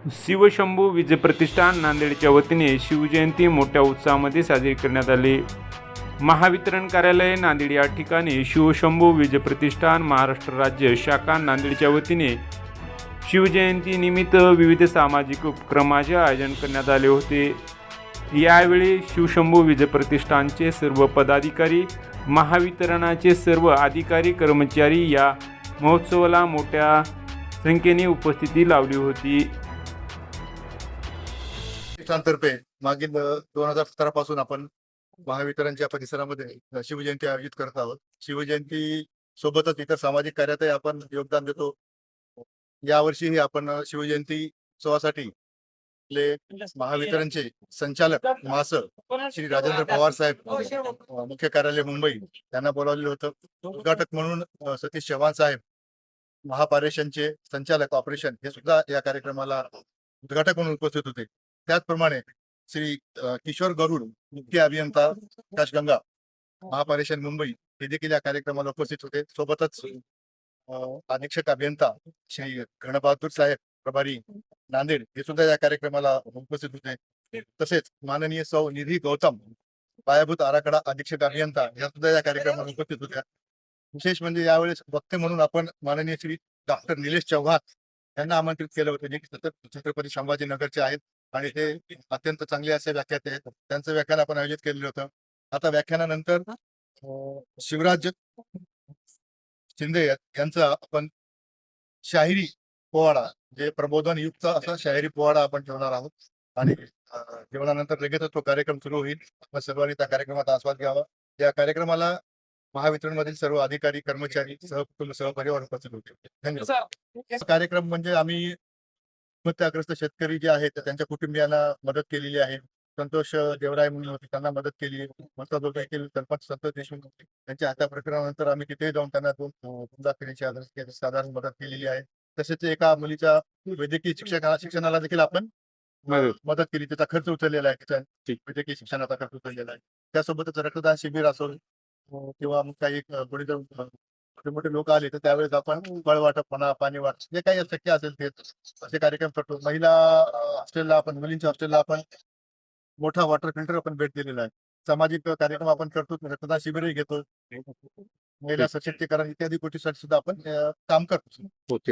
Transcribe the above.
शिवशंभू विजय प्रतिष्ठान नांदेडच्या वतीने शिवजयंती मोठ्या उत्साहामध्ये साजरी करण्यात आली. महावितरण कार्यालय नांदेड या ठिकाणी शिवशंभू विजय प्रतिष्ठान महाराष्ट्र राज्य शाखा नांदेडच्या वतीने शिवजयंती निमित्त विविध सामाजिक उपक्रमाचे आयोजन करण्यात आले होते. यावेळी शिवशंभू विजय प्रतिष्ठानचे सर्व पदाधिकारी, महावितरणाचे सर्व अधिकारी कर्मचारी या महोत्सवाला मोठ्या संख्येने उपस्थिती लावली होती. प्रतिष्ठानतर्फे मागील 2017 पासून आपण महावितरणच्या परिसरामध्ये शिवजयंती आयोजित करत आहोत. शिवजयंती सोबतच इतर सामाजिक कार्यातही आपण योगदान देतो. यावर्षीही आपण शिवजयंती उत्सवासाठी आपले महावितरणचे संचालक महासर श्री राजेंद्र पवार साहेब, मुख्य कार्यालय मुंबई यांना बोलावलेलं होतं. उद्घाटक म्हणून सतीश चव्हाण साहेब, महापारेषणचे संचालक ऑपरेशन हे सुद्धा या कार्यक्रमाला उद्घाटक म्हणून उपस्थित होते. त्याचप्रमाणे श्री किशोर गरुड, मुख्य अभियंता आकाशगंगा, महापारेषण मुंबई हे देखील या कार्यक्रमाला उपस्थित होते. सोबतच अधीक्षक अभियंता श्री गणबहादूर साहेब, प्रभारी नांदेड हे सुद्धा या कार्यक्रमाला उपस्थित होते. तसेच माननीय सौ निधी गौतम, पायाभूत आराखडा अधीक्षक अभियंता या सुद्धा या कार्यक्रमाला उपस्थित होत्या. विशेष म्हणजे यावेळेस वक्ते म्हणून आपण माननीय श्री डॉक्टर निलेश चव्हाण यांना आमंत्रित केलं होतं, जे की छत्रपती संभाजीनगरचे आहेत आणि ते अत्यंत चांगले असे व्याख्याते आहेत. त्यांचं व्याख्यान आपण आयोजित केलेलं होतं. आता व्याख्यानानंतर शिवराज शिंदे यांचा आपण शाहिरी पोवाडा, जे प्रबोधन युक्त असा शाहिरी पोवाडा आपण ठेवणार आहोत आणि जेवणानंतर लगेचच तो कार्यक्रम सुरू होईल. आपण सर्वांनी त्या कार्यक्रमाचा आस्वाद घ्यावा. या कार्यक्रमाला महावितरण मधील सर्व अधिकारी, कर्मचारी, सहकुटुंब, सहपरिवार उपस्थित होते. धन्यवाद. कार्यक्रम म्हणजे आम्ही आत्महत्याग्रस्त शेतकरी जे आहेत त्यांच्या कुटुंबियांना मदत केलेली आहे. संतोष देवराय म्हणून होते, त्यांना मदत केली. सरपंच संतोष देशमुख त्यांच्या हत्या प्रकरणानंतर आम्ही तिथे जाऊन त्यांना 2 लाख देण्याची साधारण मदत केलेली आहे. तसेच एका मुलीच्या वैद्यकीय शिक्षणाला देखील आपण मदत केली. त्याचा खर्च उचललेला आहे, त्याचा वैद्यकीय शिक्षणाचा खर्च उचललेला आहे. त्यासोबतच रक्तदान शिबिर असो किंवा मग काही कोणी जर छोटे मोठे लोक आले तर त्यावेळेस आपण फळ वाटप म्हणा, पाणी वाटप, जे काही शक्य असेल ते असे कार्यक्रम करतो. महिला हॉस्टेलला आपण, मुलींच्या हॉस्टेलला आपण मोठा वॉटर फिल्टर आपण भेट दिलेला आहे. सामाजिक कार्यक्रम आपण करतो, रक्तदान शिबिरही घेतो, महिला सशक्तीकरण इत्यादी गोष्टीसाठी सुद्धा आपण काम करतो. ओके.